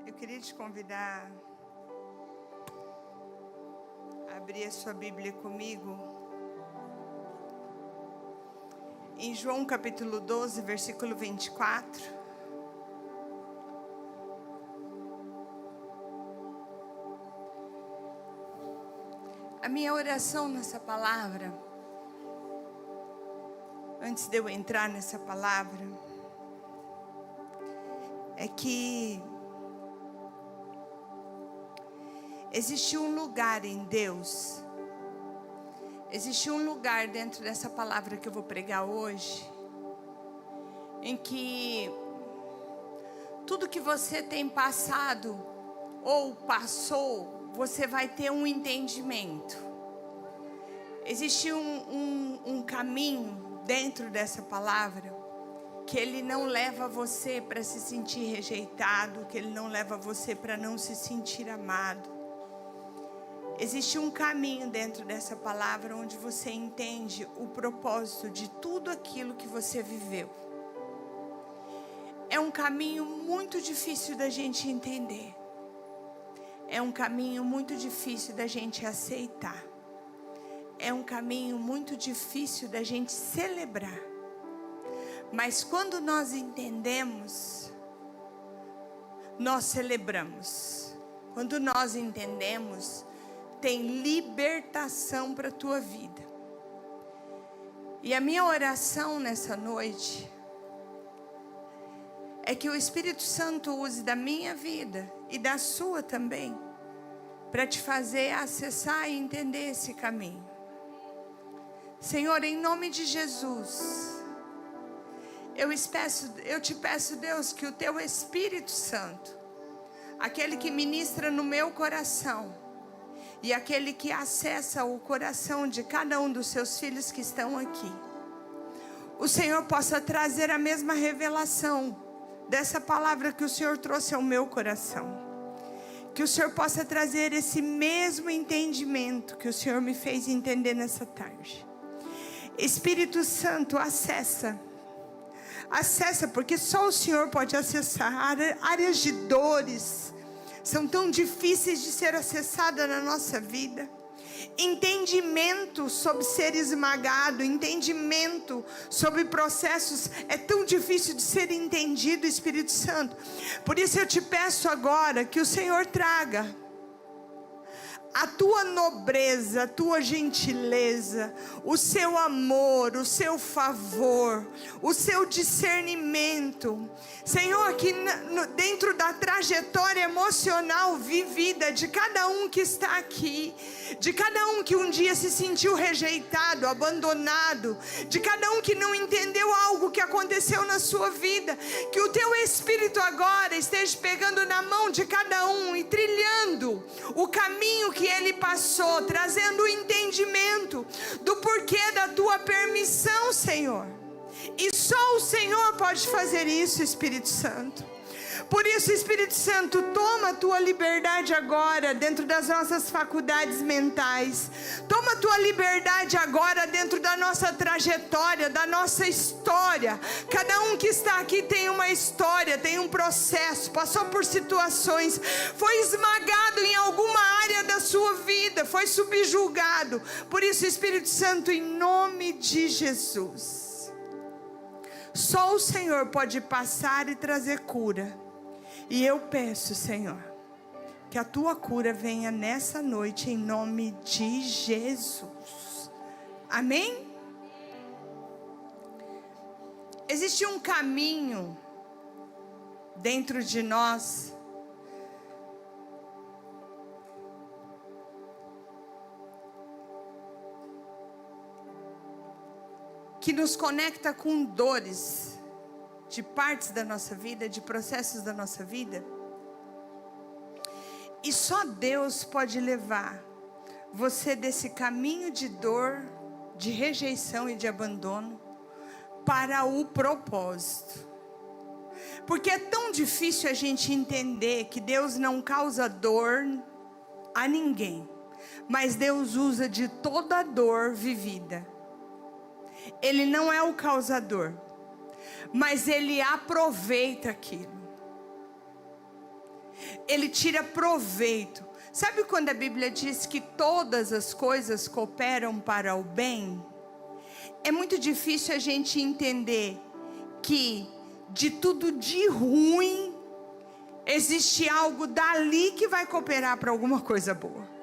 Eu queria te convidar a abrir a sua Bíblia comigo em João capítulo 12, versículo 24. A minha oração nessa palavra, antes de eu entrar nessa palavra, é que existe um lugar em Deus, existe um lugar dentro dessa palavra que eu vou pregar hoje, em que tudo que você tem passado ou passou, você vai ter um entendimento. Existe um caminho dentro dessa palavra que ele não leva você para se sentir rejeitado, que ele não leva você para não se sentir amado. Existe um caminho dentro dessa palavra onde você entende o propósito de tudo aquilo que você viveu. É um caminho muito difícil da gente entender. É um caminho muito difícil da gente aceitar. É um caminho muito difícil da gente celebrar. Mas quando nós entendemos, nós celebramos. Quando nós entendemos, tem libertação para a tua vida. E a minha oração nessa noite é que o Espírito Santo use da minha vida e da sua também para te fazer acessar e entender esse caminho. Senhor, em nome de Jesus, eu te peço, Deus, que o teu Espírito Santo, aquele que ministra no meu coração e aquele que acessa o coração de cada um dos seus filhos que estão aqui, o Senhor possa trazer a mesma revelação dessa palavra que o Senhor trouxe ao meu coração. Que o Senhor possa trazer esse mesmo entendimento que o Senhor me fez entender nessa tarde. Espírito Santo, acessa, porque só o Senhor pode acessar. Áreas de dores são tão difíceis de ser acessadas na nossa vida. Entendimento sobre ser esmagado, entendimento sobre processos é tão difícil de ser entendido, Espírito Santo. Por isso eu te peço agora que o Senhor traga a tua nobreza, a tua gentileza, o seu amor, o seu favor, o seu discernimento. Senhor, que dentro da trajetória emocional vivida de cada um que está aqui, de cada um que um dia se sentiu rejeitado, abandonado, de cada um que não entendeu algo que aconteceu na sua vida, que o teu Espírito agora esteja pegando na mão de cada um e trilhando o caminho que ele passou, trazendo o entendimento do porquê da tua permissão, Senhor. E só o Senhor pode fazer isso, Espírito Santo. Por isso, Espírito Santo, toma a tua liberdade agora dentro das nossas faculdades mentais. Toma a tua liberdade agora dentro da nossa trajetória, da nossa história. Cada um que está aqui tem uma história, tem um processo, passou por situações, foi esmagado em alguma área da sua vida, foi subjugado. Por isso, Espírito Santo, em nome de Jesus, só o Senhor pode passar e trazer cura. E eu peço, Senhor, que a tua cura venha nessa noite em nome de Jesus. Amém? Existe um caminho dentro de nós que nos conecta com dores de partes da nossa vida, de processos da nossa vida. E só Deus pode levar você desse caminho de dor, de rejeição e de abandono para o propósito. Porque é tão difícil a gente entender que Deus não causa dor a ninguém, mas Deus usa de toda dor vivida. Ele não é o causador, mas Ele aproveita aquilo. Ele tira proveito. Sabe quando a Bíblia diz que todas as coisas cooperam para o bem? É muito difícil a gente entender que de tudo de ruim existe algo dali que vai cooperar para alguma coisa boa.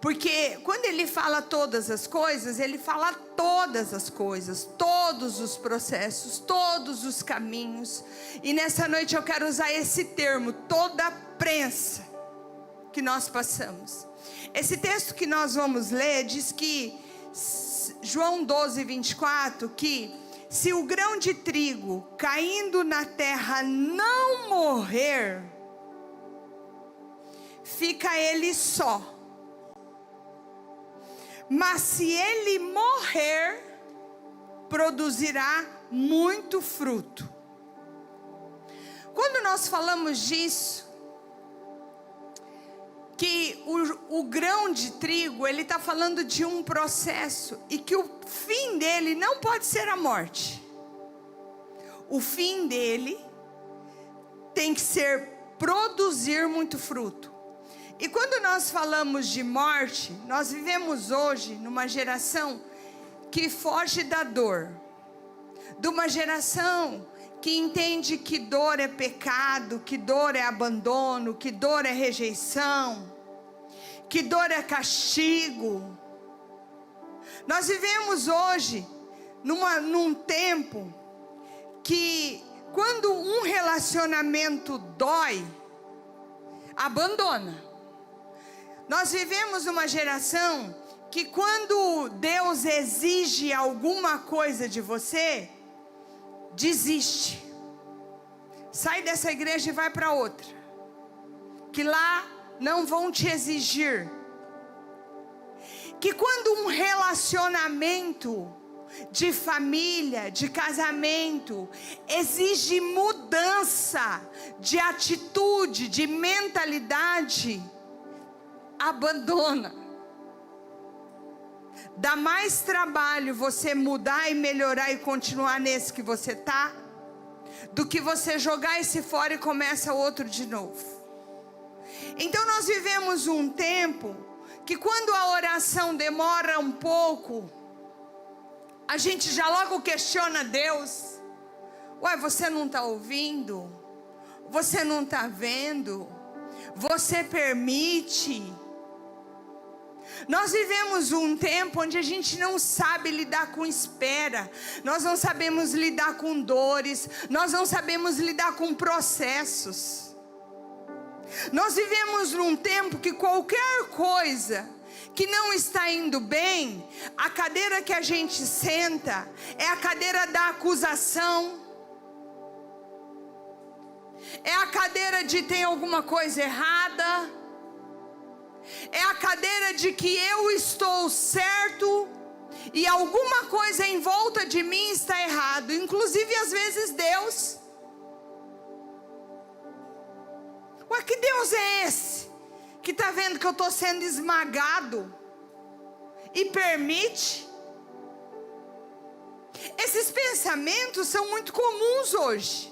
Porque quando ele fala todas as coisas, ele fala todas as coisas, todos os processos, todos os caminhos. E nessa noite eu quero usar esse termo, toda a prensa que nós passamos. Esse texto que nós vamos ler diz que, João 12, 24, que se o grão de trigo caindo na terra não morrer, fica ele só. Mas se ele morrer, produzirá muito fruto. Quando nós falamos disso, que o grão de trigo, ele está falando de um processo, e que o fim dele não pode ser a morte. O fim dele tem que ser produzir muito fruto. E quando nós falamos de morte, nós vivemos hoje numa geração que foge da dor, de uma geração que entende que dor é pecado, que dor é abandono, que dor é rejeição, que dor é castigo. Nós vivemos hoje num tempo que quando um relacionamento dói, abandona. Nós vivemos uma geração que quando Deus exige alguma coisa de você, desiste. Sai dessa igreja e vai para outra. Que lá não vão te exigir. Que quando um relacionamento de família, de casamento, exige mudança de atitude, de mentalidade, abandona. Dá mais trabalho você mudar e melhorar e continuar nesse que você tá, do que você jogar esse fora e começa outro de novo. Então nós vivemos um tempo que quando a oração demora um pouco, a gente já logo questiona Deus. Ué, você não está ouvindo? Você não está vendo? Você permite? Nós vivemos um tempo onde a gente não sabe lidar com espera, nós não sabemos lidar com dores, nós não sabemos lidar com processos. Nós vivemos num tempo que qualquer coisa que não está indo bem, a cadeira que a gente senta é a cadeira da acusação, é a cadeira de tem alguma coisa errada, é a cadeira de que eu estou certo e alguma coisa em volta de mim está errado, inclusive às vezes Deus. Ué, que Deus é esse que está vendo que eu estou sendo esmagado e permite? Esses pensamentos são muito comuns hoje.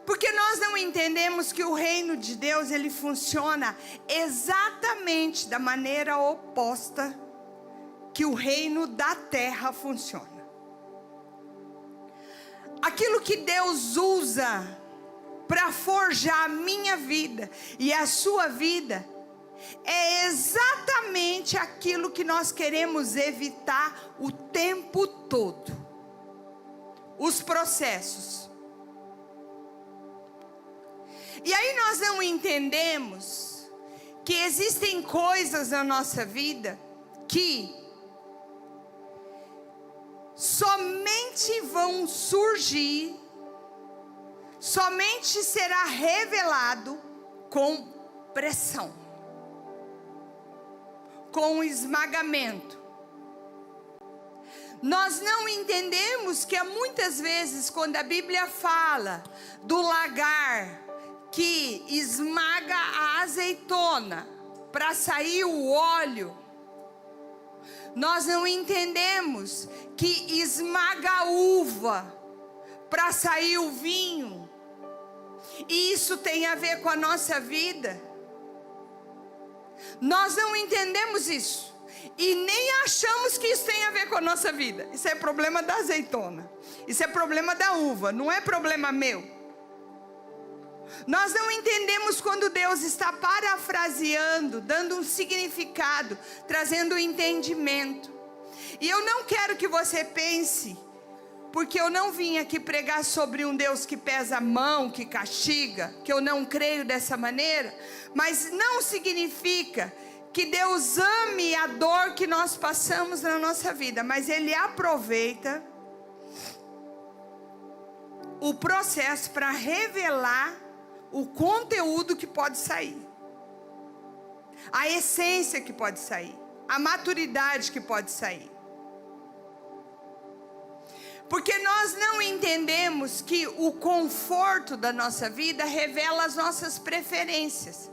Porque nós não entendemos que o reino de Deus, ele funciona exatamente da maneira oposta que o reino da terra funciona. Aquilo que Deus usa para forjar a minha vida e a sua vida, é exatamente aquilo que nós queremos evitar o tempo todo. Os processos. E aí nós não entendemos que existem coisas na nossa vida que somente vão surgir, somente será revelado com pressão, com esmagamento. Nós não entendemos que muitas vezes quando a Bíblia fala do lagar que esmaga a azeitona para sair o óleo, nós não entendemos que esmaga a uva para sair o vinho. E isso tem a ver com a nossa vida. Nós não entendemos isso. E nem achamos que isso tem a ver com a nossa vida. Isso é problema da azeitona. Isso é problema da uva, não é problema meu. Nós não entendemos quando Deus está parafraseando, dando um significado, trazendo um entendimento. E eu não quero que você pense, porque eu não vim aqui pregar sobre um Deus que pesa a mão, que castiga, que eu não creio dessa maneira, mas não significa que Deus ame a dor que nós passamos na nossa vida, mas Ele aproveita o processo para revelar o conteúdo que pode sair, a essência que pode sair, a maturidade que pode sair. Porque nós não entendemos que o conforto da nossa vida revela as nossas preferências,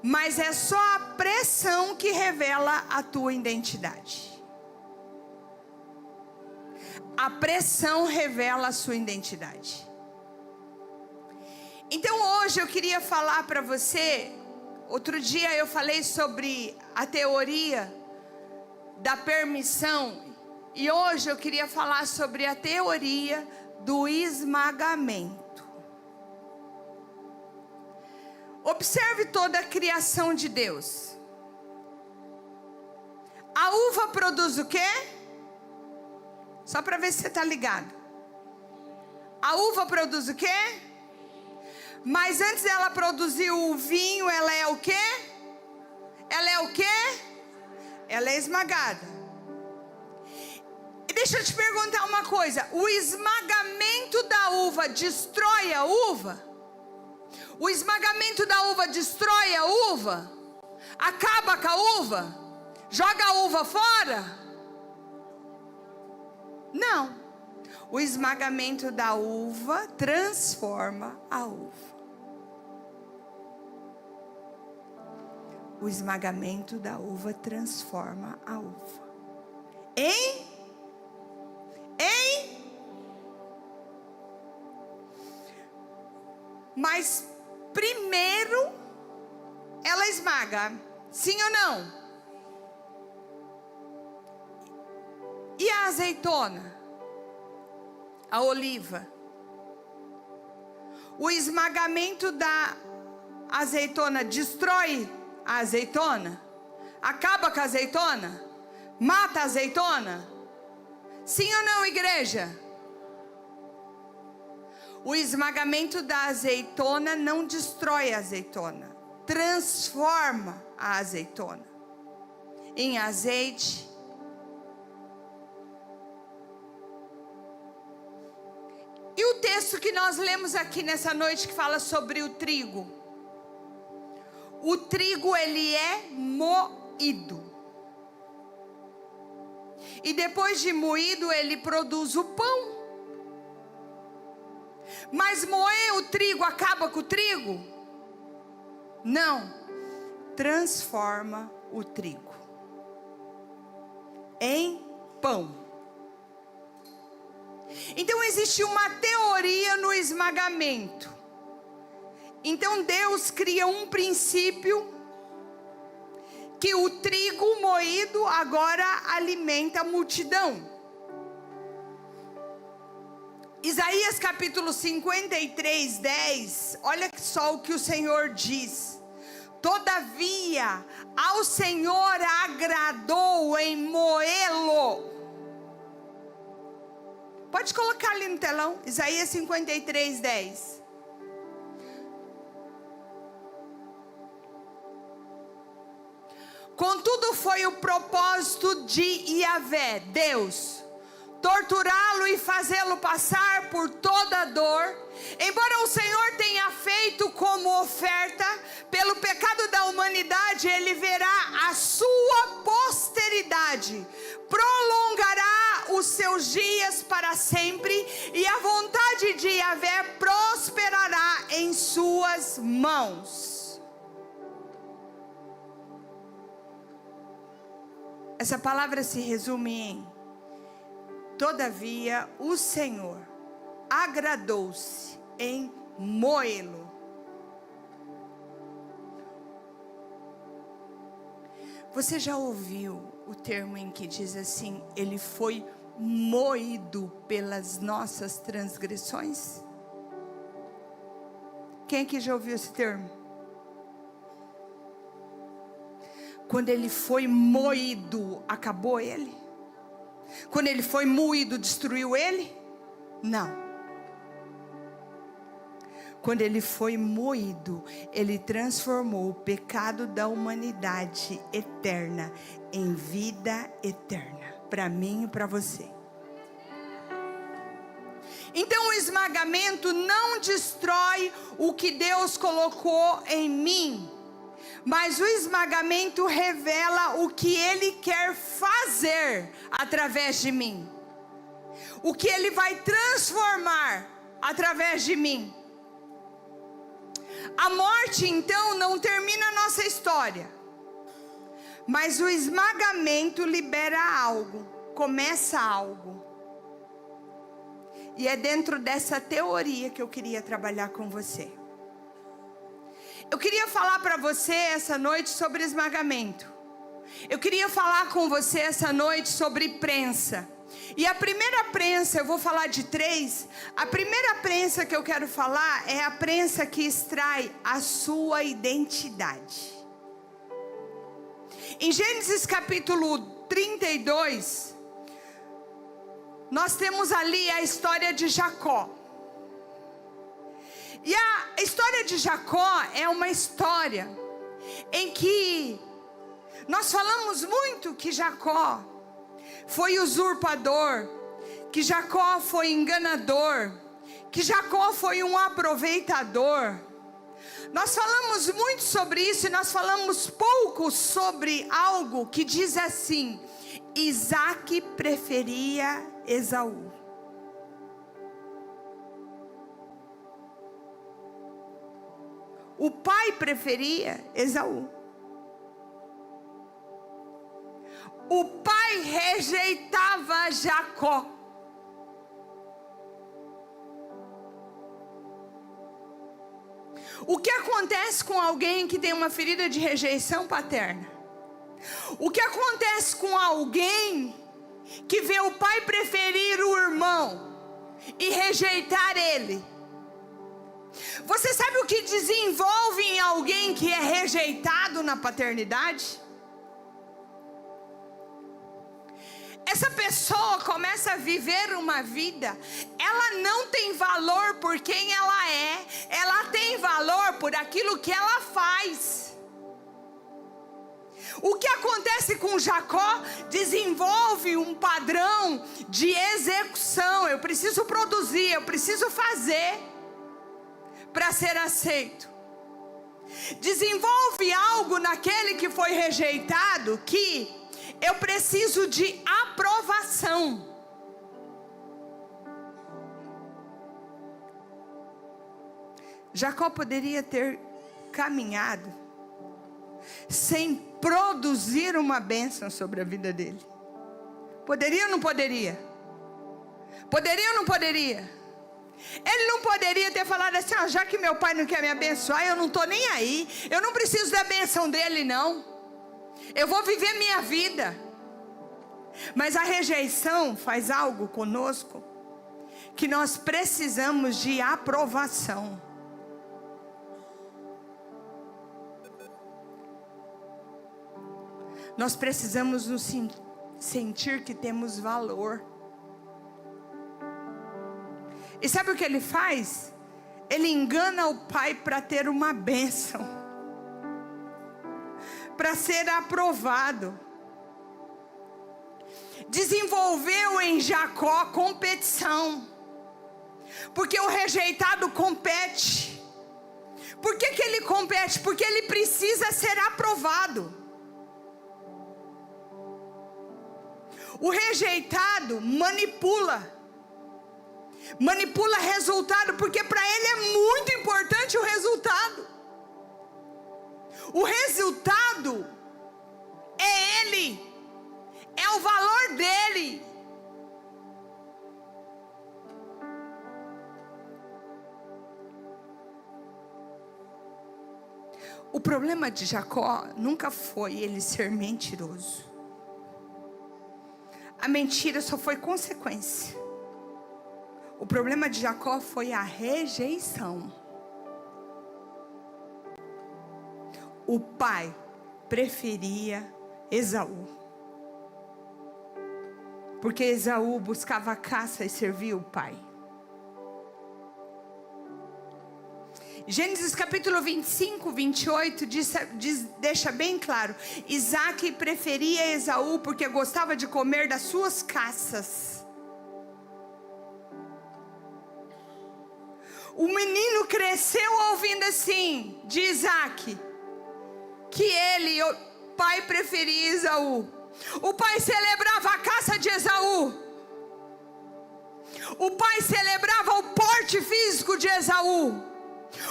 mas é só a pressão que revela a tua identidade. A pressão revela a sua identidade. Então hoje eu queria falar para você. Outro dia eu falei sobre a teoria da permissão. E hoje eu queria falar sobre a teoria do esmagamento. Observe toda a criação de Deus. A uva produz o quê? Só para ver se você está ligado. A uva produz o quê? Mas antes dela produzir o vinho, ela é o quê? Ela é o quê? Ela é esmagada. E deixa eu te perguntar uma coisa. O esmagamento da uva destrói a uva? O esmagamento da uva destrói a uva? Acaba com a uva? Joga a uva fora? Não. O esmagamento da uva transforma a uva. O esmagamento da uva transforma a uva. Mas primeiro ela esmaga, sim ou não? E a azeitona? A oliva? O esmagamento da azeitona destrói a azeitona? Acaba com a azeitona? Mata a azeitona? Sim ou não, igreja? O esmagamento da azeitona não destrói a azeitona, transforma a azeitona em azeite. E o texto que nós lemos aqui nessa noite que fala sobre o trigo. O trigo, ele é moído. E depois de moído, ele produz o pão. Mas moer o trigo acaba com o trigo? Não. Transforma o trigo em pão. Então existe uma teoria no esmagamento. Então Deus cria um princípio que o trigo moído agora alimenta a multidão. Isaías capítulo 53, 10, olha só o que o Senhor diz. Todavia, ao Senhor agradou em moê-lo. Pode colocar ali no telão, Isaías 53, 10. Contudo foi o propósito de Yahvé, Deus, torturá-lo e fazê-lo passar por toda dor, embora o Senhor tenha feito como oferta, pelo pecado da humanidade, Ele verá a sua posteridade, prolongará os seus dias para sempre, e a vontade de Yahvé prosperará em suas mãos. Essa palavra se resume em: todavia o Senhor agradou-se em moê-lo. Você já ouviu o termo em que diz assim: ele foi moído pelas nossas transgressões? Quem aqui já ouviu esse termo? Quando ele foi moído, acabou ele? Quando ele foi moído, destruiu ele? Não. Quando ele foi moído, ele transformou o pecado da humanidade eterna em vida eterna, para mim e para você. Então o esmagamento não destrói o que Deus colocou em mim, mas o esmagamento revela o que Ele quer fazer através de mim, o que Ele vai transformar através de mim. A morte então não termina a nossa história, mas o esmagamento libera algo, começa algo. E é dentro dessa teoria que eu queria trabalhar com você. Eu queria falar para você essa noite sobre esmagamento. Eu queria falar com você essa noite sobre prensa. E a primeira prensa, eu vou falar de 3. A primeira prensa que eu quero falar é a prensa que extrai a sua identidade. Em Gênesis capítulo 32, nós temos ali a história de Jacó. E a história de Jacó é uma história em que nós falamos muito que Jacó foi usurpador, que Jacó foi enganador, que Jacó foi um aproveitador. Nós falamos muito sobre isso e nós falamos pouco sobre algo que diz assim: Isaac preferia Esaú. O pai preferia Esaú. O pai rejeitava Jacó. O que acontece com alguém que tem uma ferida de rejeição paterna? O que acontece com alguém que vê o pai preferir o irmão e rejeitar ele? Você sabe o que desenvolve em alguém que é rejeitado na paternidade? Essa pessoa começa a viver uma vida, ela não tem valor por quem ela é, ela tem valor por aquilo que ela faz. O que acontece com Jacó desenvolve um padrão de execução. Eu preciso produzir, eu preciso fazer para ser aceito. Desenvolve algo naquele que foi rejeitado, que eu preciso de aprovação. Jacó poderia ter caminhado sem produzir uma bênção sobre a vida dele. Poderia ou não poderia? Poderia ou não poderia? Ele não poderia ter falado assim: já que meu pai não quer me abençoar, eu não estou nem aí, eu não preciso da bênção dele não, eu vou viver minha vida. Mas a rejeição faz algo conosco, que nós precisamos de aprovação. Nós precisamos nos sentir que temos valor. E sabe o que ele faz? Ele engana o pai para ter uma bênção, para ser aprovado. Desenvolveu em Jacó competição, porque o rejeitado compete. Por que ele compete? Porque ele precisa ser aprovado. O rejeitado manipula resultado, porque para ele é muito importante o resultado. O resultado é ele, é o valor dele. O problema de Jacó nunca foi ele ser mentiroso. A mentira só foi consequência. O problema de Jacó foi a rejeição. O pai preferia Esaú, porque Esaú buscava a caça e servia o pai. Gênesis capítulo 25, 28 deixa bem claro: Isaac preferia Esaú porque gostava de comer das suas caças. O menino cresceu ouvindo assim de Isaac, que ele, o pai, preferia Esaú. O pai celebrava a caça de Esaú. O pai celebrava o porte físico de Esaú.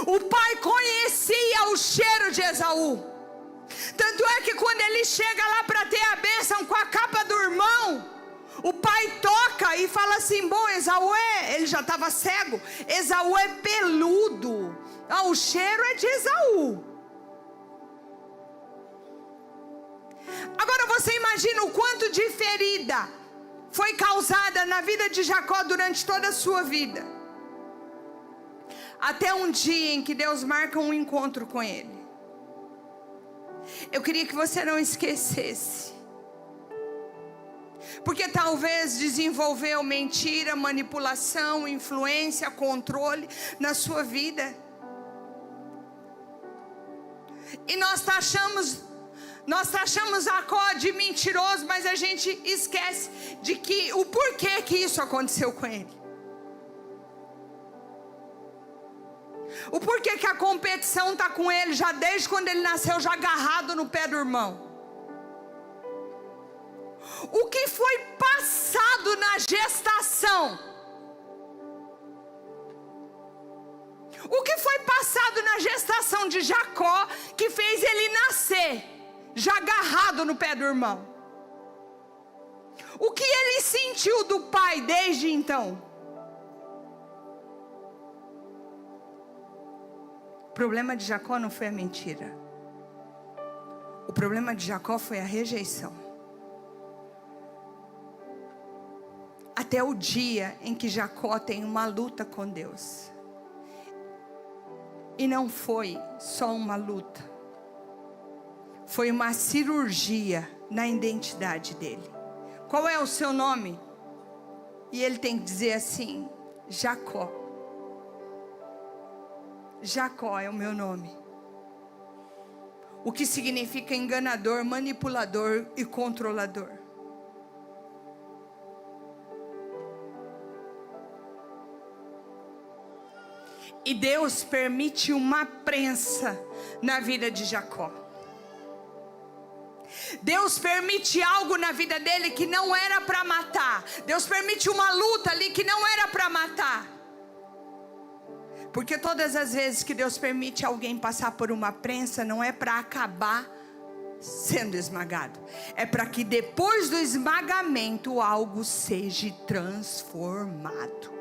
O pai conhecia o cheiro de Esaú. Tanto é que quando ele chega lá para ter a bênção com a capa do irmão, o pai toca e fala assim: bom, Esaú ele já estava cego. Esaú é peludo. O cheiro é de Esaú. Agora você imagina o quanto de ferida foi causada na vida de Jacó durante toda a sua vida. Até um dia em que Deus marca um encontro com ele. Eu queria que você não esquecesse. Porque talvez desenvolveu mentira, manipulação, influência, controle na sua vida. E nós taxamos Jacó de mentiroso, mas a gente esquece de que o porquê que isso aconteceu com ele. O porquê que a competição está com ele já desde quando ele nasceu, já agarrado no pé do irmão. O que foi passado na gestação? O que foi passado na gestação de Jacó que fez ele nascer já agarrado no pé do irmão? O que ele sentiu do pai desde então? O problema de Jacó não foi a mentira. O problema de Jacó foi a rejeição. Até o dia em que Jacó tem uma luta com Deus. E não foi só uma luta. Foi uma cirurgia na identidade dele. Qual é o seu nome? E ele tem que dizer assim: Jacó. Jacó é o meu nome. O que significa enganador, manipulador e controlador. E Deus permite uma prensa na vida de Jacó. Deus permite algo na vida dele que não era para matar. Deus permite uma luta ali que não era para matar. Porque todas as vezes que Deus permite alguém passar por uma prensa, não é para acabar sendo esmagado. É para que depois do esmagamento algo seja transformado.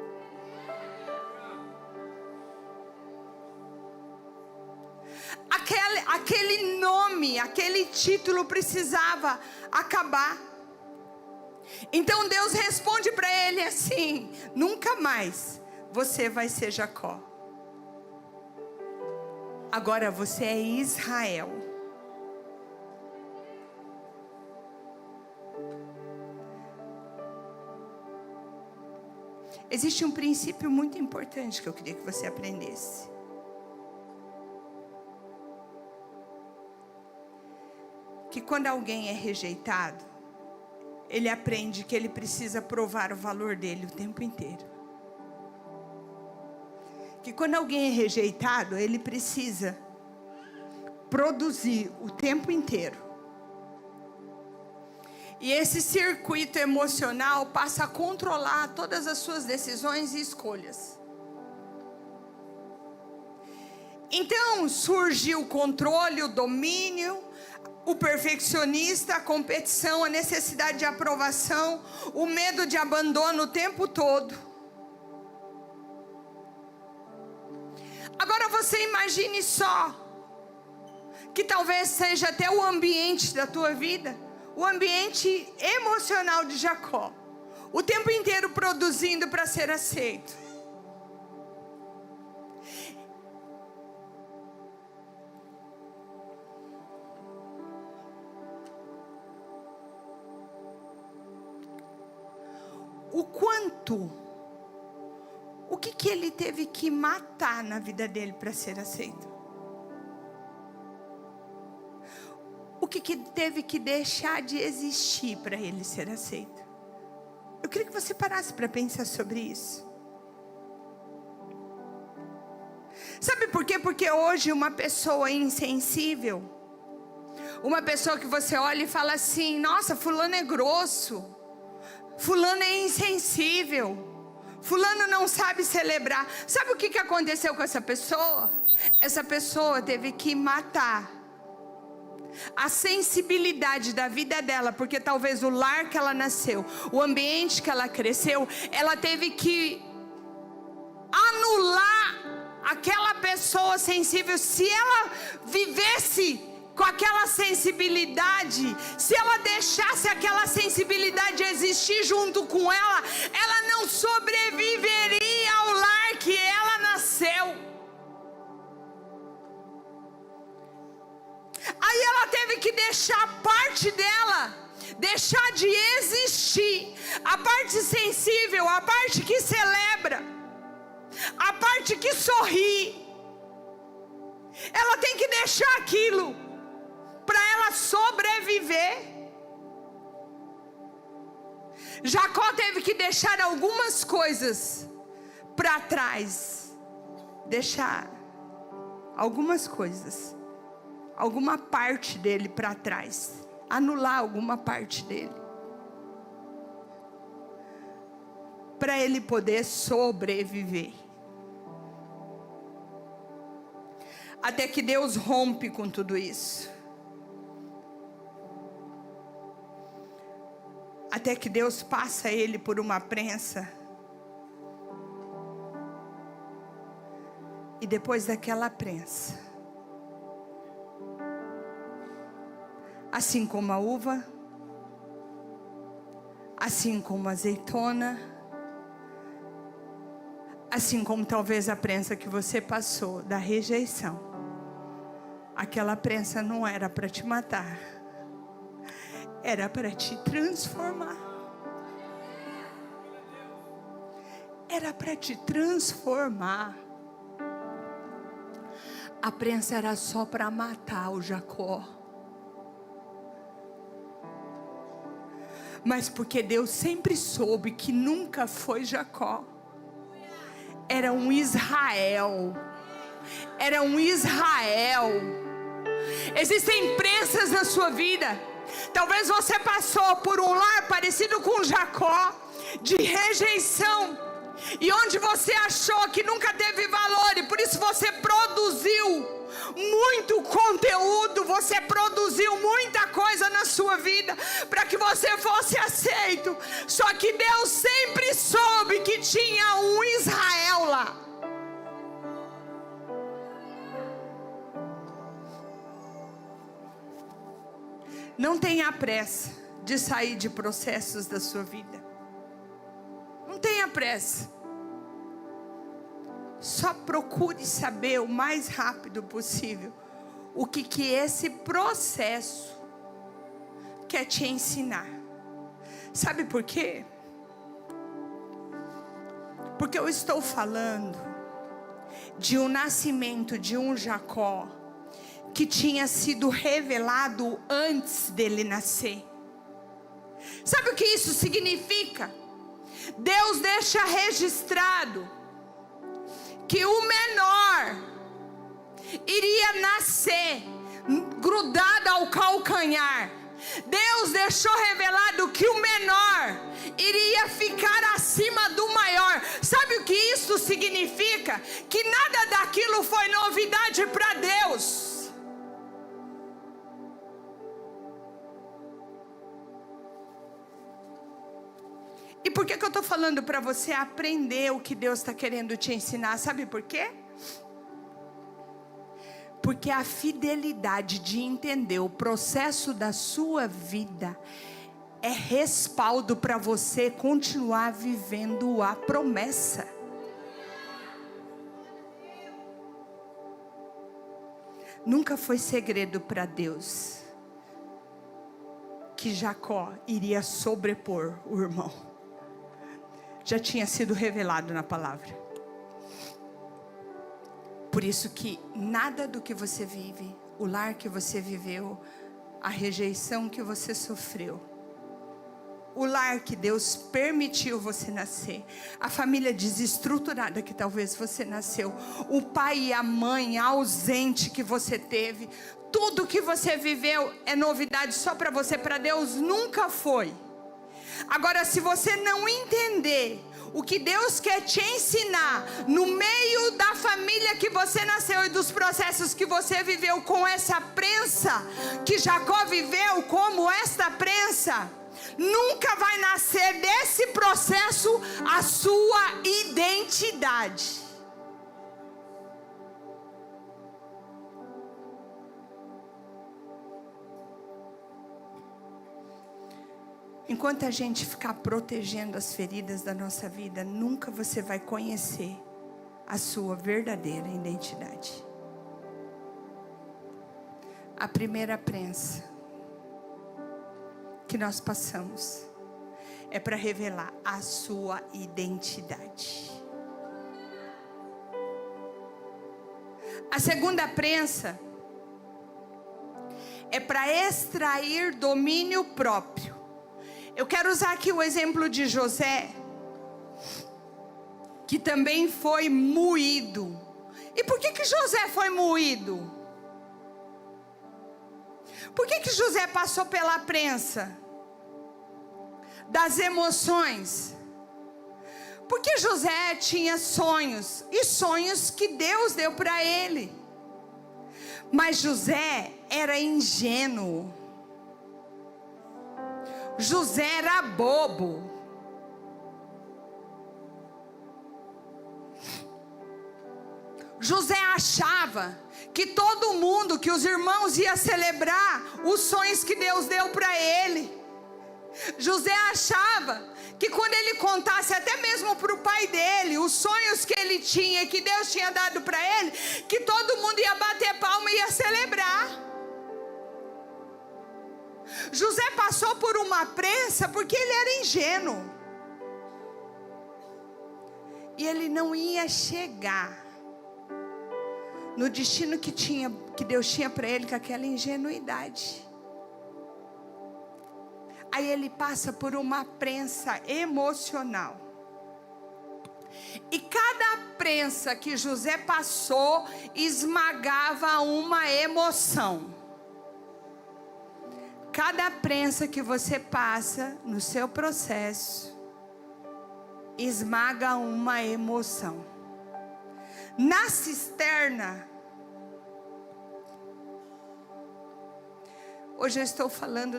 Aquele nome, aquele título precisava acabar. Então Deus responde para ele assim: nunca mais você vai ser Jacó. Agora você é Israel. Existe um princípio muito importante que eu queria que você aprendesse. Que quando alguém é rejeitado, ele aprende que ele precisa provar o valor dele o tempo inteiro. Que quando alguém é rejeitado, ele precisa produzir o tempo inteiro. E esse circuito emocional passa a controlar todas as suas decisões e escolhas. Então surge o controle, o domínio, o perfeccionista, a competição, a necessidade de aprovação, o medo de abandono o tempo todo. Agora você imagine só que talvez seja até o ambiente da tua vida, o ambiente emocional de Jacó, o tempo inteiro produzindo para ser aceito. O que ele teve que matar na vida dele para ser aceito? O que teve que deixar de existir para ele ser aceito? Eu queria que você parasse para pensar sobre isso. Sabe por quê? Porque hoje uma pessoa insensível, uma pessoa que você olha e fala assim: nossa, fulano é grosso, fulano é insensível, fulano não sabe celebrar. Sabe o que aconteceu com essa pessoa? Essa pessoa teve que matar a sensibilidade da vida dela, porque talvez o lar que ela nasceu, o ambiente que ela cresceu, ela teve que anular aquela pessoa sensível. Se ela vivesse com aquela sensibilidade, se ela deixasse aquela sensibilidade existir junto com ela, ela não sobreviveria ao lar que ela nasceu. Aí ela teve que deixar parte dela, deixar de existir, a parte sensível, a parte que celebra, a parte que sorri. Ela tem que deixar aquilo para ela sobreviver. Jacó teve que deixar algumas coisas para trás, deixar algumas coisas, alguma parte dele para trás, anular alguma parte dele, para ele poder sobreviver. Até que Deus rompe com tudo isso. Até que Deus passa ele por uma prensa. E depois daquela prensa, assim como a uva, assim como a azeitona, assim como talvez a prensa que você passou da rejeição, aquela prensa não era para te matar, era para te transformar. Era para te transformar. A prensa era só para matar o Jacó. Mas porque Deus sempre soube que nunca foi Jacó, era um Israel. Era um Israel. Existem prensas na sua vida. Talvez você passou por um lar parecido com Jacó, de rejeição, e onde você achou que nunca teve valor, e por isso você produziu muito conteúdo, você produziu muita coisa na sua vida para que você fosse aceito. Só que Deus sempre soube que tinha um Israel lá. Não tenha pressa de sair de processos da sua vida. Não tenha pressa. Só procure saber o mais rápido possível o que esse processo quer te ensinar. Sabe por quê? Porque eu estou falando de um nascimento de um Jacó que tinha sido revelado antes dele nascer. Sabe o que isso significa? Deus deixa registrado que o menor iria nascer grudado ao calcanhar. Deus deixou revelado que o menor iria ficar acima do maior. Sabe o que isso significa? Que nada daquilo foi novidade para Deus. E por que eu estou falando para você aprender o que Deus está querendo te ensinar? Sabe por quê? Porque a fidelidade de entender o processo da sua vida é respaldo para você continuar vivendo a promessa. Nunca foi segredo para Deus que Jacó iria sobrepor o irmão. Já tinha sido revelado na palavra. Por isso que nada do que você vive, o lar que você viveu, a rejeição que você sofreu, o lar que Deus permitiu você nascer, a família desestruturada que talvez você nasceu, o pai e a mãe ausente que você teve, tudo que você viveu é novidade só para você, para Deus nunca foi. Agora, se você não entender o que Deus quer te ensinar no meio da família que você nasceu e dos processos que você viveu com essa prensa que Jacó viveu, como esta prensa, nunca vai nascer desse processo a sua identidade. Enquanto a gente ficar protegendo as feridas da nossa vida, nunca você vai conhecer a sua verdadeira identidade. A primeira prensa que nós passamos é para revelar a sua identidade. A segunda prensa é para extrair domínio próprio. Eu quero usar aqui o exemplo de José, que também foi moído. E por que José foi moído? Por que José passou pela prensa das emoções? Porque José tinha sonhos, e sonhos que Deus deu para ele. Mas José era ingênuo. José era bobo. José achava que todo mundo, que os irmãos iam celebrar os sonhos que Deus deu para ele. José achava que quando ele contasse até mesmo para o pai dele os sonhos que ele tinha e que Deus tinha dado para ele, que todo mundo ia bater palma e ia celebrar. José passou por uma prensa porque ele era ingênuo. E ele não ia chegar no destino que Deus tinha para ele com aquela ingenuidade. Aí ele passa por uma prensa emocional. E cada prensa que José passou esmagava uma emoção. Cada prensa que você passa no seu processo esmaga uma emoção. Na cisterna, hoje eu estou falando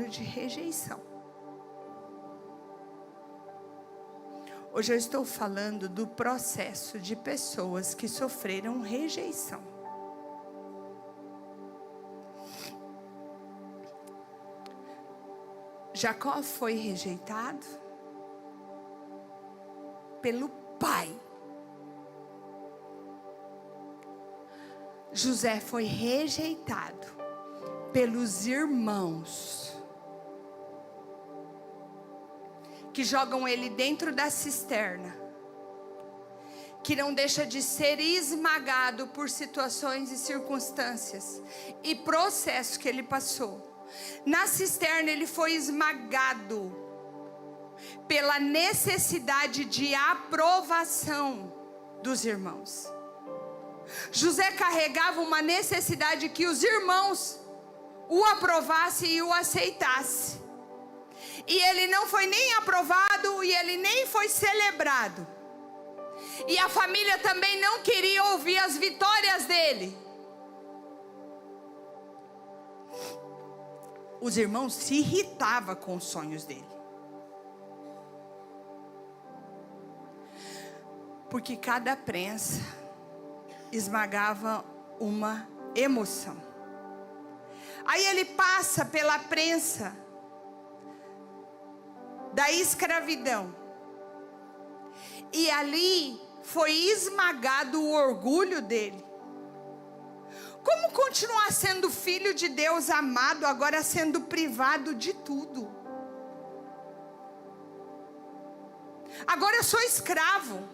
de rejeição. Hoje eu estou falando do processo de pessoas que sofreram rejeição. Jacó foi rejeitado pelo pai. José foi rejeitado pelos irmãos, que jogam ele dentro da cisterna, que não deixa de ser esmagado por situações e circunstâncias e processos que ele passou. Na cisterna ele foi esmagado pela necessidade de aprovação dos irmãos. José carregava uma necessidade que os irmãos o aprovassem e o aceitassem. E ele não foi nem aprovado e ele nem foi celebrado. E a família também não queria ouvir as vitórias dele. Os irmãos se irritavam com os sonhos dele. Porque cada prensa esmagava uma emoção. Aí ele passa pela prensa da escravidão. E ali foi esmagado o orgulho dele. Como continuar sendo filho de Deus amado, agora sendo privado de tudo? Agora eu sou escravo.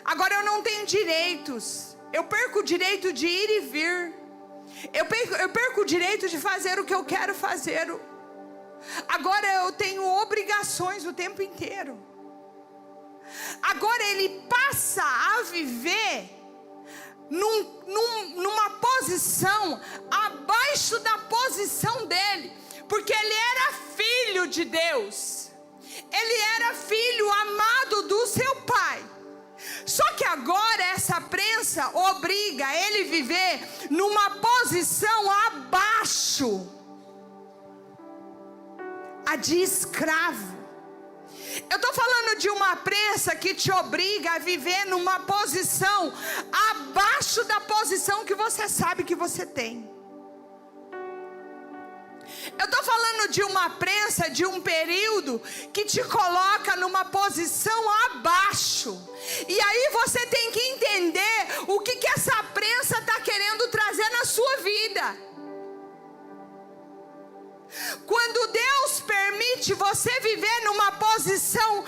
Agora eu não tenho direitos. Eu perco o direito de ir e vir. Eu perco o direito de fazer o que eu quero fazer. Agora eu tenho obrigações o tempo inteiro. Agora ele passa a viver numa posição abaixo da posição dele, porque ele era filho de Deus, ele era filho amado do seu pai. Só que agora essa prensa obriga ele a viver numa posição abaixo, a de escravo. Eu estou falando de uma prensa que te obriga a viver numa posição abaixo da posição que você sabe que você tem. Eu estou falando de uma prensa, de um período que te coloca numa posição abaixo. E aí você tem que entender o que essa prensa está querendo trazer na sua vida. Quando Deus permite você viver numa posição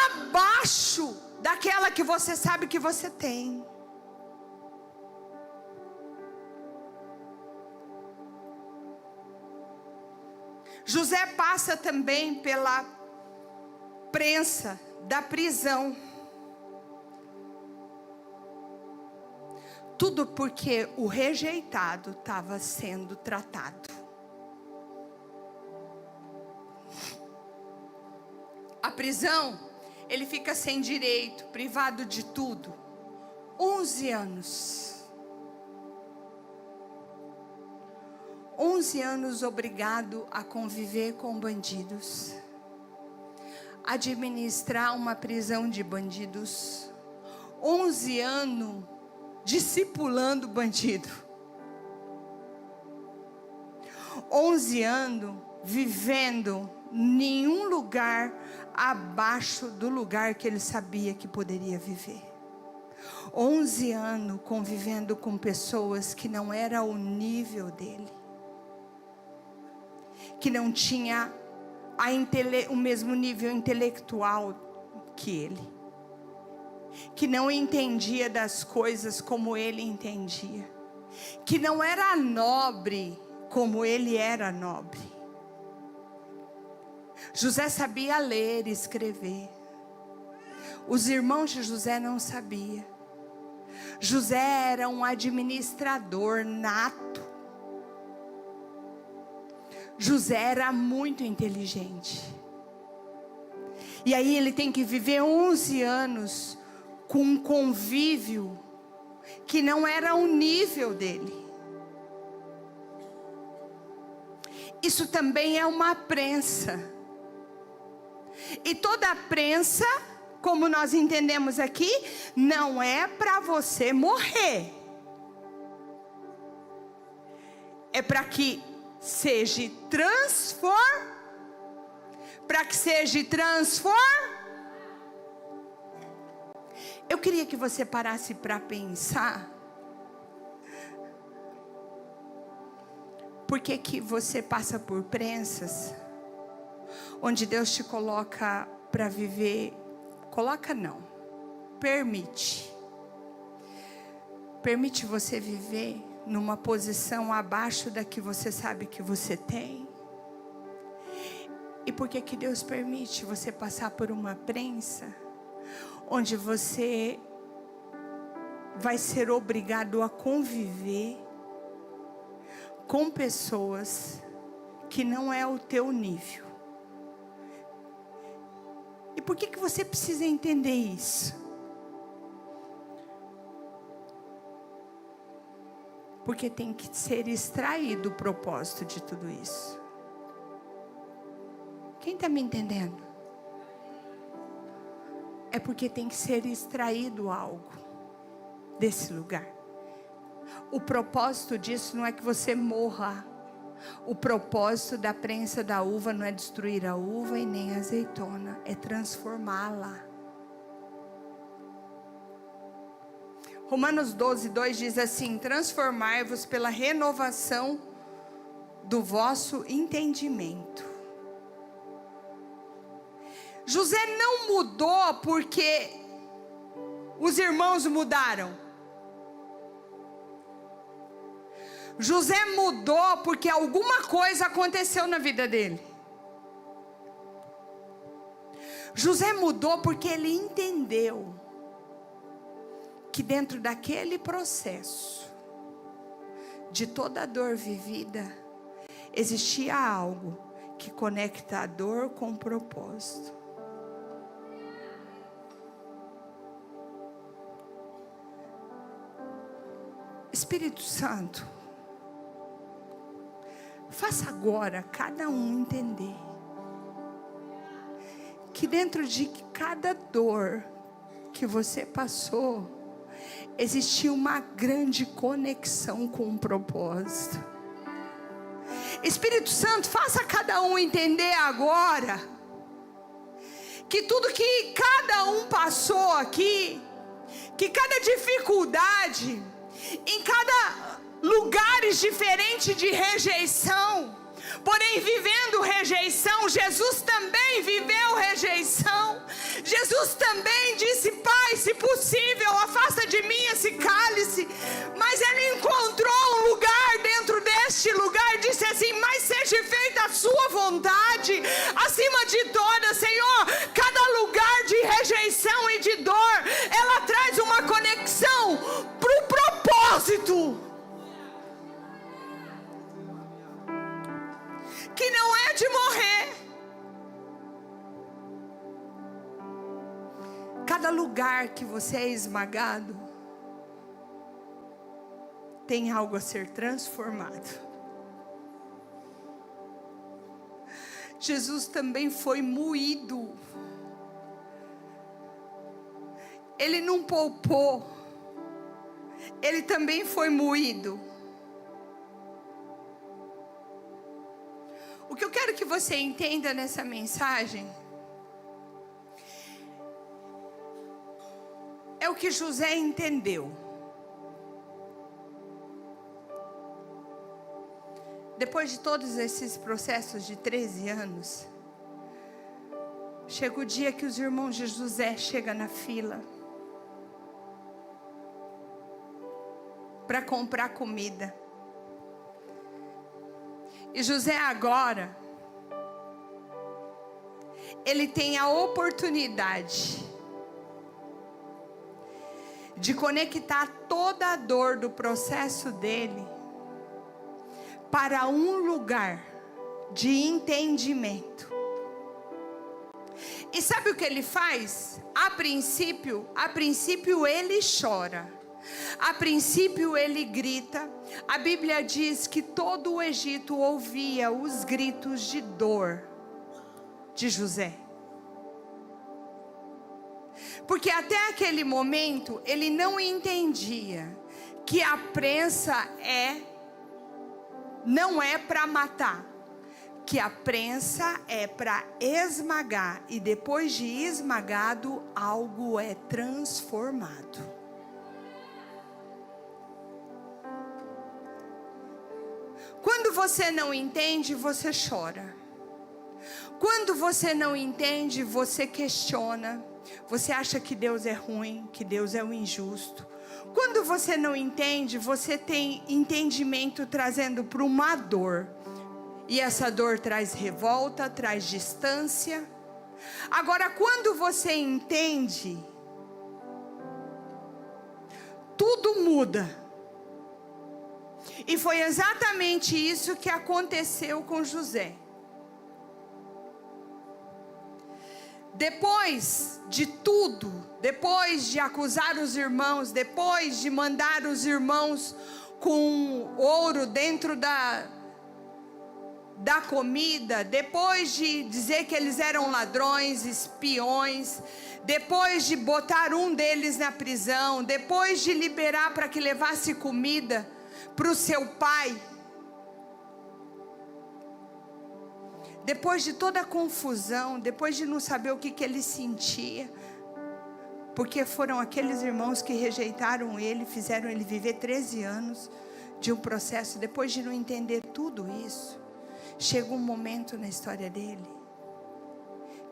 abaixo daquela que você sabe que você tem. José passa também pela prensa da prisão. Tudo porque o rejeitado estava sendo tratado. A prisão, ele fica sem direito, privado de tudo. 11 anos. 11 anos obrigado a conviver com bandidos. Administrar uma prisão de bandidos. 11 anos discipulando bandido. 11 anos vivendo em nenhum lugar abaixo do lugar que ele sabia que poderia viver. 11 anos convivendo com pessoas que não era o nível dele, que não tinha o mesmo nível intelectual que ele, que não entendia das coisas como ele entendia, que não era nobre como ele era nobre. José sabia ler e escrever. Os irmãos de José não sabiam. José era um administrador nato. José era muito inteligente. E aí ele tem que viver 11 anos com um convívio que não era o nível dele. Isso também é uma prensa. E toda prensa, como nós entendemos aqui, não é para você morrer. É para que seja Eu queria que você parasse para pensar. Por que que você passa por prensas onde Deus te coloca para viver? Coloca não, permite você viver numa posição abaixo da que você sabe que você tem. E por que que Deus permite você passar por uma prensa onde você vai ser obrigado a conviver com pessoas que não é o teu nível? E por que que você precisa entender isso? Porque tem que ser extraído o propósito de tudo isso. Quem está me entendendo? É porque tem que ser extraído algo. desse lugar. O propósito disso não é que você morra. O propósito da prensa da uva não é destruir a uva e nem a azeitona, é transformá-la. Romanos 12:2 diz assim: transformai-vos pela renovação do vosso entendimento. José não mudou porque os irmãos mudaram. José mudou porque alguma coisa aconteceu na vida dele. José mudou porque ele entendeu que dentro daquele processo de toda a dor vivida, existia algo que conecta a dor com o propósito. Espírito Santo, faça agora cada um entender que dentro de cada dor que você passou, existia uma grande conexão com um propósito. Espírito Santo, faça cada um entender agora que tudo que cada um passou aqui, que cada dificuldade, em cada lugares diferentes de rejeição, porém vivendo rejeição, Jesus também viveu rejeição. Jesus também disse: Pai, se possível, afasta de mim esse cálice. Mas ele encontrou um lugar dentro deste lugar, disse assim: mas seja feita a sua vontade, acima de todas, Senhor. Cada lugar de rejeição e de dor, ela traz uma conexão para o propósito, que não é de morrer. Cada lugar que você é esmagado, tem algo a ser transformado. Jesus também foi moído. Ele não poupou. Ele também foi moído. O que eu quero que você entenda nessa mensagem é o que José entendeu. Depois de todos esses processos de 13 anos, chega o dia que os irmãos de José chegam na fila para comprar comida. E José agora, ele tem a oportunidade de conectar toda a dor do processo dele para um lugar de entendimento. E sabe o que ele faz? A princípio ele chora. A princípio ele grita. A Bíblia diz que todo o Egito ouvia os gritos de dor de José. Porque até aquele momento ele não entendia que a prensa não é para matar, que a prensa é para esmagar, e depois de esmagado, algo é transformado. Quando você não entende, você chora. Quando você não entende, você questiona. Você acha que Deus é ruim, que Deus é o injusto. Quando você não entende, você tem entendimento trazendo para uma dor. E essa dor traz revolta, traz distância. Agora, quando você entende, tudo muda. E foi exatamente isso que aconteceu com José. Depois de tudo, depois de acusar os irmãos, depois de mandar os irmãos com ouro dentro dar comida, depois de dizer que eles eram ladrões, espiões, depois de botar um deles na prisão, depois de liberar para que levasse comida para o seu pai, depois de toda a confusão, depois de não saber o que ele sentia, porque foram aqueles irmãos que rejeitaram ele, fizeram ele viver 13 anos de um processo. Depois de não entender tudo isso, chega um momento na história dele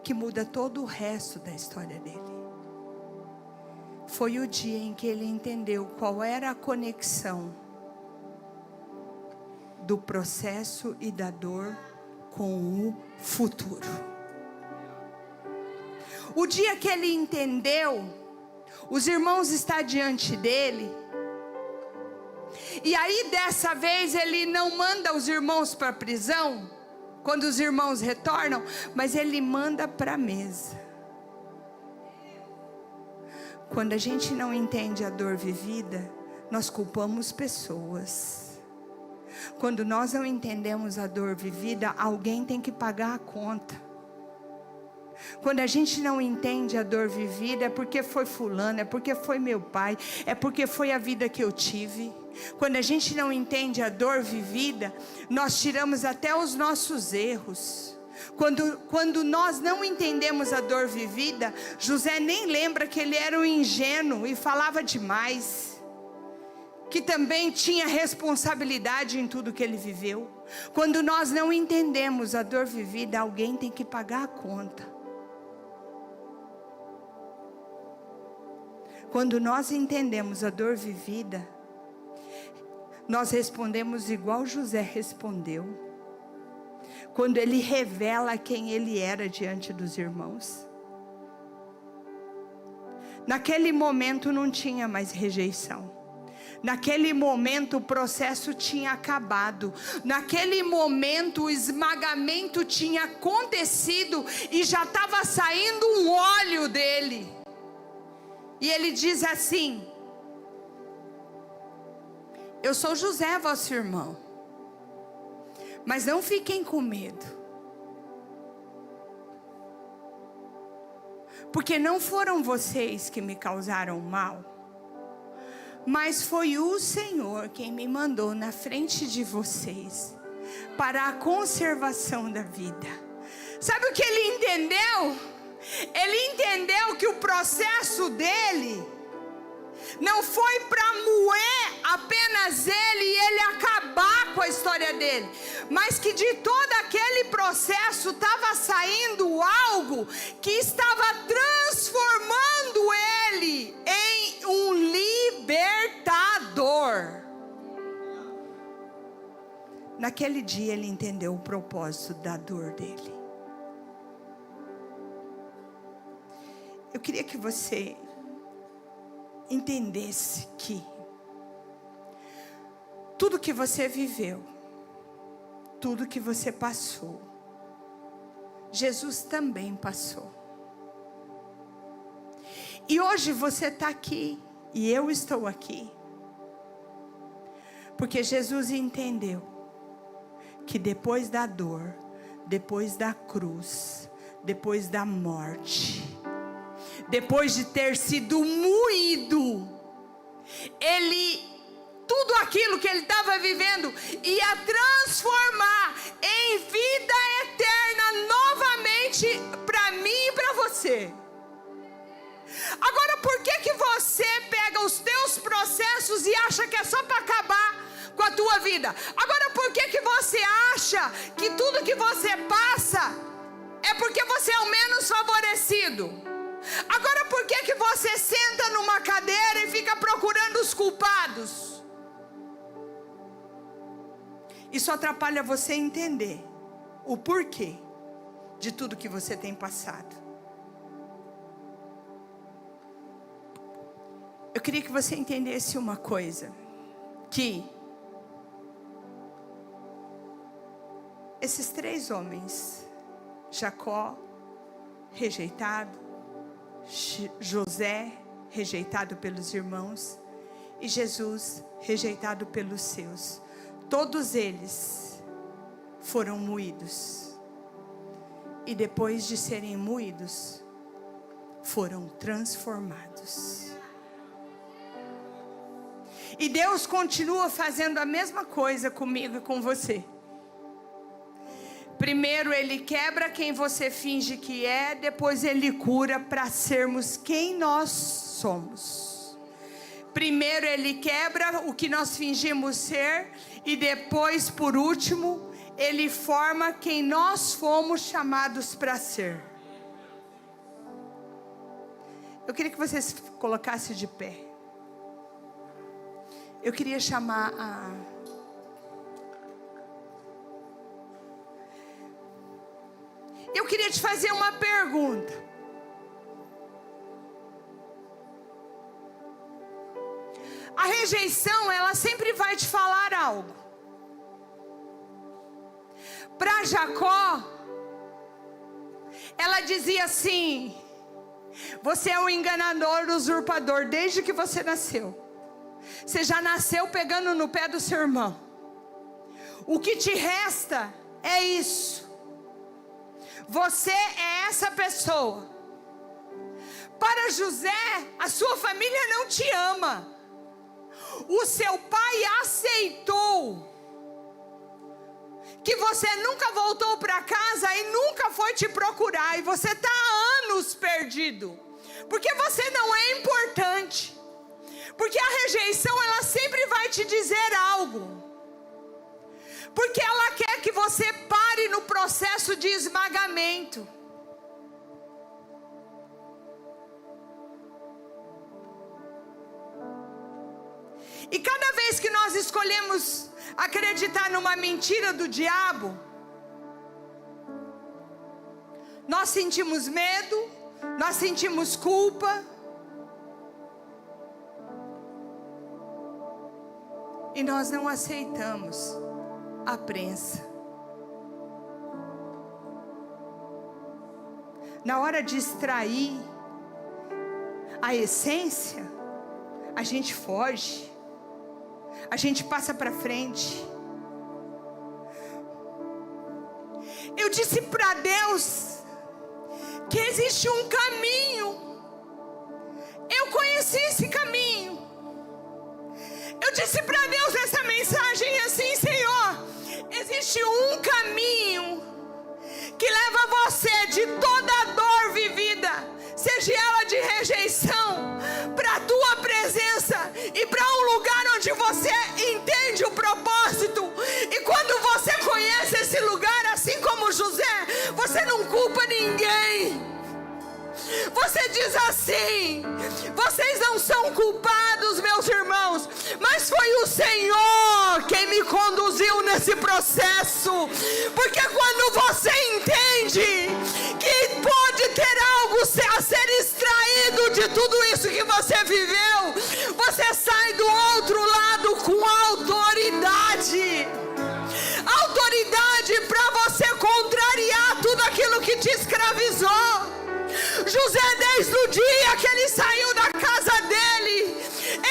que muda todo o resto da história dele. Foi o dia em que ele entendeu qual era a conexão do processo e da dor com o futuro. O dia que ele entendeu, os irmãos estão diante dele, e aí dessa vez ele não manda os irmãos para a prisão, quando os irmãos retornam, mas ele manda para a mesa. Quando a gente não entende a dor vivida, nós culpamos pessoas. Quando nós não entendemos a dor vivida, alguém tem que pagar a conta. Quando a gente não entende a dor vivida, é porque foi fulano, é porque foi meu pai, é porque foi a vida que eu tive. Quando a gente não entende a dor vivida, nós tiramos até os nossos erros. Quando nós não entendemos a dor vivida, José nem lembra que ele era um ingênuo e falava demais, que também tinha responsabilidade em tudo que ele viveu. Quando nós não entendemos a dor vivida, alguém tem que pagar a conta. Quando nós entendemos a dor vivida, nós respondemos igual José respondeu, quando ele revela quem ele era diante dos irmãos. Naquele momento não tinha mais rejeição. Naquele momento o processo tinha acabado. Naquele momento o esmagamento tinha acontecido e já estava saindo um óleo dele. E ele diz assim: eu sou José, vosso irmão, mas não fiquem com medo, porque não foram vocês que me causaram mal, mas foi o Senhor quem me mandou na frente de vocês para a conservação da vida. Sabe o que ele entendeu? Ele entendeu que o processo dele não foi para moer apenas ele e ele acabar com a história dele, mas que de todo aquele processo estava saindo algo que estava transformando ele em um libertador. Naquele dia ele entendeu o propósito da dor dele. Eu queria que você entendesse que tudo que você viveu, tudo que você passou, Jesus também passou. E hoje você está aqui e eu estou aqui porque Jesus entendeu que depois da dor, depois da cruz, depois da morte, depois de ter sido moído, tudo aquilo que ele estava vivendo ia transformar em vida eterna novamente para mim e para você. Agora, por que você pega os teus processos e acha que é só para acabar com a tua vida? Agora, por que você acha que tudo que você passa é porque você é o menos favorecido? Agora, por que você senta numa cadeira e fica procurando os culpados? Isso atrapalha você entender o porquê de tudo que você tem passado. Eu queria que você entendesse uma coisa, que esses 3 homens, Jacó, rejeitado, José, rejeitado pelos irmãos, e Jesus, rejeitado pelos seus, todos eles foram moídos. E depois de serem moídos, foram transformados. E Deus continua fazendo a mesma coisa comigo e com você. Primeiro Ele quebra quem você finge que é, depois Ele cura para sermos quem nós somos. Primeiro Ele quebra o que nós fingimos ser, e depois, por último, Ele forma quem nós fomos chamados para ser. Eu queria que vocês colocassem de pé. Eu queria chamar Eu queria te fazer uma pergunta. A rejeição, ela sempre vai te falar algo. Para Jacó, ela dizia assim: você é um enganador, usurpador, desde que você nasceu. Você já nasceu pegando no pé do seu irmão. O que te resta é isso. Você é essa pessoa. Para José, a sua família não te ama. O seu pai aceitou que você nunca voltou para casa e nunca foi te procurar. E você está há anos perdido. Porque você não é importante. Porque a rejeição, ela sempre vai te dizer algo. Porque ela quer que você pare no processo de esmagamento. E cada vez que nós escolhemos acreditar numa mentira do diabo, nós sentimos medo, nós sentimos culpa. E nós não aceitamos a prensa. Na hora de extrair a essência, a gente foge, a gente passa para frente. Eu disse para Deus que existe um caminho. Eu conheci esse caminho. Eu disse para Deus essa mensagem assim: Senhor, existe um caminho que leva você de toda a dor vivida, seja ela de rejeição, para a tua presença e para um lugar onde você entende o propósito. E quando você conhece esse lugar, assim como José, você não culpa ninguém. Você diz assim: vocês não são culpados, meus irmãos, mas foi o Senhor quem me conduziu nesse processo. Porque quando você entende que pode ter algo a ser extraído de tudo isso que você viveu, você sai do outro lado com autoridade. Autoridade para você contrariar tudo aquilo que te escravizou. José, desde o dia que ele saiu da casa dele,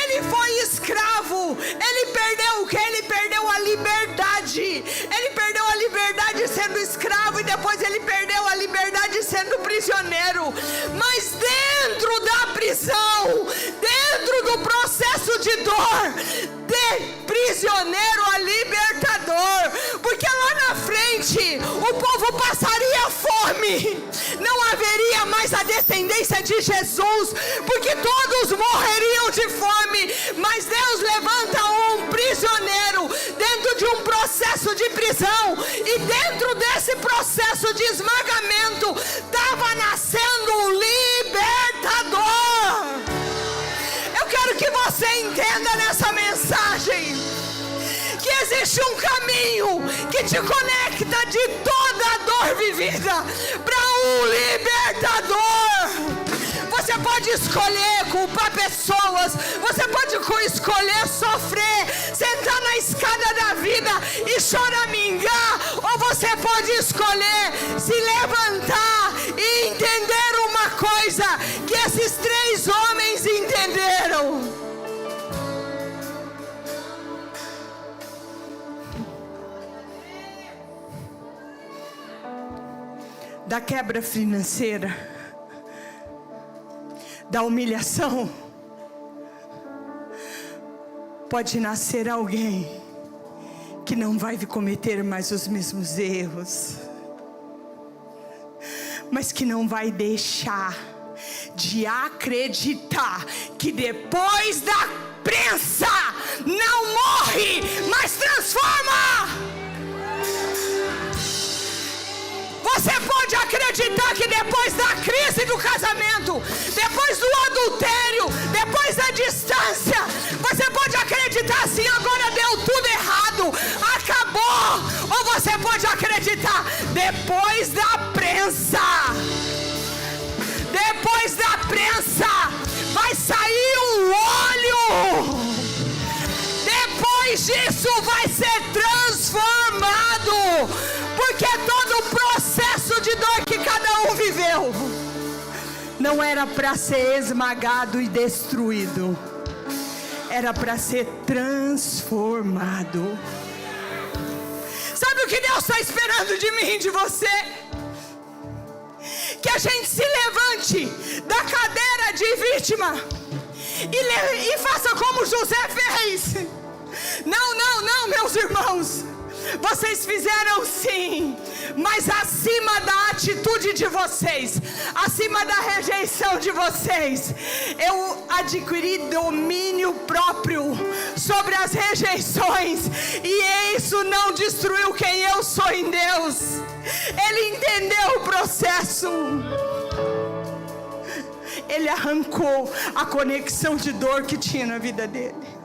ele foi escravo. Ele perdeu o que? Ele perdeu a liberdade. Ele perdeu a liberdade sendo escravo, e depois ele perdeu a liberdade sendo prisioneiro. Mas dentro da prisão, dentro do processo de dor, de prisioneiro a libertador. Porque lá na frente o povo passaria fome, não haveria mais a descendência de Jesus, porque todos morreriam de fome. Mas Deus levanta um prisioneiro dentro de um processo de prisão, e dentro desse processo de esmagamento estava nascendo um libertador. Eu quero que você entenda nessa mensagem que existe um caminho que te conecta de toda a dor vivida para um libertador. Você pode escolher culpar pessoas, você pode escolher sofrer, sentar na escada da vida e choramingar, ou você pode escolher se levantar e entender uma coisa que esses 3 homens entenderam. da quebra financeira, da humilhação, pode nascer alguém que não vai cometer mais os mesmos erros, mas que não vai deixar de acreditar que depois da prensa não morre, mas transforma. Você pode acreditar que depois da crise do casamento, depois do adultério, depois da distância, você pode acreditar assim: agora deu tudo errado, acabou. Ou você pode acreditar: depois da prensa, depois da prensa vai sair um olho. Depois disso vai ser transformado, porque todo o processo de dor que cada um viveu não era para ser esmagado e destruído, era para ser transformado. Sabe o que Deus está esperando de mim e de você? Que a gente se levante da cadeira de vítima e faça como José fez. Não, meus irmãos, vocês fizeram sim, mas acima da atitude de vocês, acima da rejeição de vocês, eu adquiri domínio próprio sobre as rejeições, e isso não destruiu quem eu sou em Deus. Ele entendeu o processo. Ele arrancou a conexão de dor que tinha na vida dele.